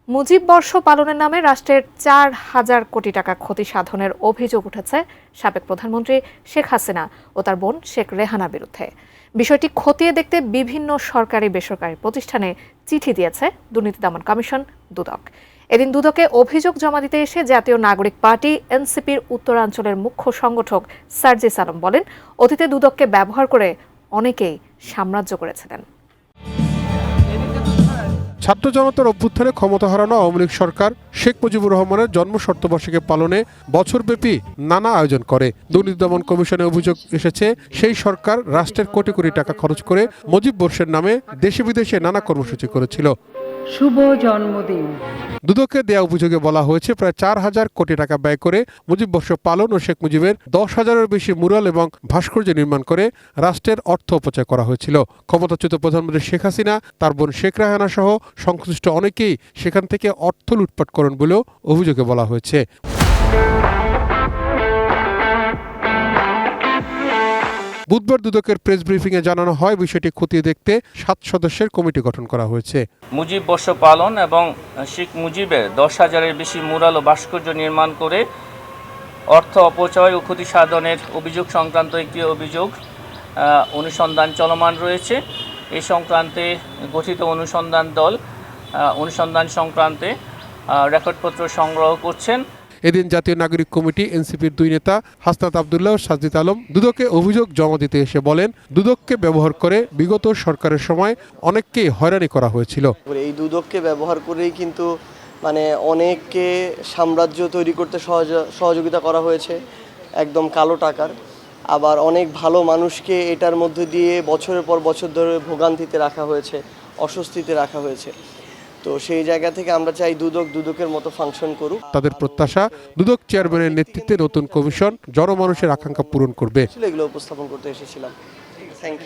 মুজিব বর্ষ পালনের নামে রাষ্ট্রের 4,000 কোটি টাকা ক্ষতি সাধনের অভিযোগ উঠেছে সাবেক প্রধানমন্ত্রী শেখ হাসিনা ও তার বোন শেখ রেহানার বিরুদ্ধে। বিষয়টি খতিয়ে দেখতে বিভিন্ন সরকারি বেসরকারি প্রতিষ্ঠানে চিঠি দিয়েছে দুর্নীতি দমন কমিশন দুদক। এদিন দুদকে অভিযোগ জমা দিতে এসে জাতীয় নাগরিক পার্টি এনসিপির উত্তরাঞ্চলের মুখ্য সংগঠক সার্জিস আলম বলেন, অতীতে দুদককে ব্যবহার করে অনেকেই সাম্রাজ্য করেছিলেন। ছাত্র জনতার অভ্যুত্থানে ক্ষমতা হারানো আওয়ামী লীগ সরকার শেখ মুজিবুর রহমানের জন্ম শতবার্ষিকী পালনে বছরব্যাপী নানা আয়োজন করে। দুর্নীতি দমন কমিশনে অভিযোগ এসেছে, সেই সরকার রাষ্ট্রের কোটি কোটি টাকা খরচ করে মুজিব বর্ষের নামে দেশে বিদেশে নানা কর্মসূচি করেছিল। শুভ জন্মদিন। দুদকে দেয়া অভিযোগে বলা হয়েছে, প্রায় 4,000 কোটি টাকা ব্যয় করে মুজিব বর্ষ পালন ও শেখ মুজিবের 10,000-এর বেশি মুরাল এবং ভাস্কর্য নির্মাণ করে রাষ্ট্রের অর্থ অপচয় করা হয়েছিল। ক্ষমতাচ্যুত প্রধানমন্ত্রী শেখ হাসিনা, তার বোন শেখ রেহানা সহ সংশ্লিষ্ট অনেকেই সেখান থেকে অর্থ লুটপাট করেন বলেও অভিযোগে বলা হয়েছে। বুধবার দুদকের প্রেস ব্রিফিংয়ে জানানো হয়, বিষয়টি খতিয়ে দেখতে 7 সদস্যের কমিটি গঠন করা হয়েছে। মুজিব বর্ষ পালন এবং শেখ মুজিবের 10,000-এর বেশি মুরাল ও ভাস্কর্য নির্মাণ করে অর্থ অপচয় ও ক্ষতি সাধনের অভিযোগ সংক্রান্ত একটি অভিযোগ অনুসন্ধান চলমান রয়েছে। এই সংক্রান্তে গঠিত অনুসন্ধান দল অনুসন্ধান সংক্রান্তে রেকর্ডপত্র সংগ্রহ করছেন। এদিন জাতীয় নাগরিক কমিটি এনসিপির 2 নেতা হাসনাত আবদুল্লাহ ও সাজিদ আলম দুদকে অভিযোগ জমা দিতে এসে বলেন, দুদককে ব্যবহার করে বিগত সরকারের সময় অনেককেই হয়রানি করা হয়েছিল। এই দুদককে ব্যবহার করেই কিন্তু অনেককে সাম্রাজ্য তৈরি করতে সহযোগিতা করা হয়েছে, একদম কালো টাকার। আবার অনেক ভালো মানুষকে এটার মধ্যে দিয়ে বছরের পর বছর ধরে ভোগান্তিতে রাখা হয়েছে, অস্বস্তিতে রাখা হয়েছে। তো সেই জায়গা থেকে আমরা চাই দুদকের মতো ফাংশন করুক। তাদের প্রত্যাশা, দুদক চেয়ারম্যানের নেতৃত্বে নতুন কমিশন জনমানুষের আকাঙ্ক্ষা পূরণ করবে। এগুলো উপস্থাপন করতে এসেছিলাম।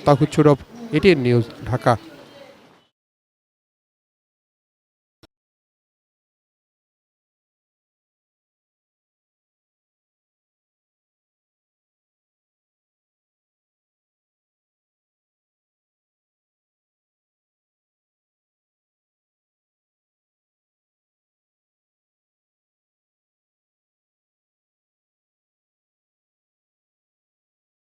তাহিদ সৌরভ, এটিএন নিউজ, ঢাকা।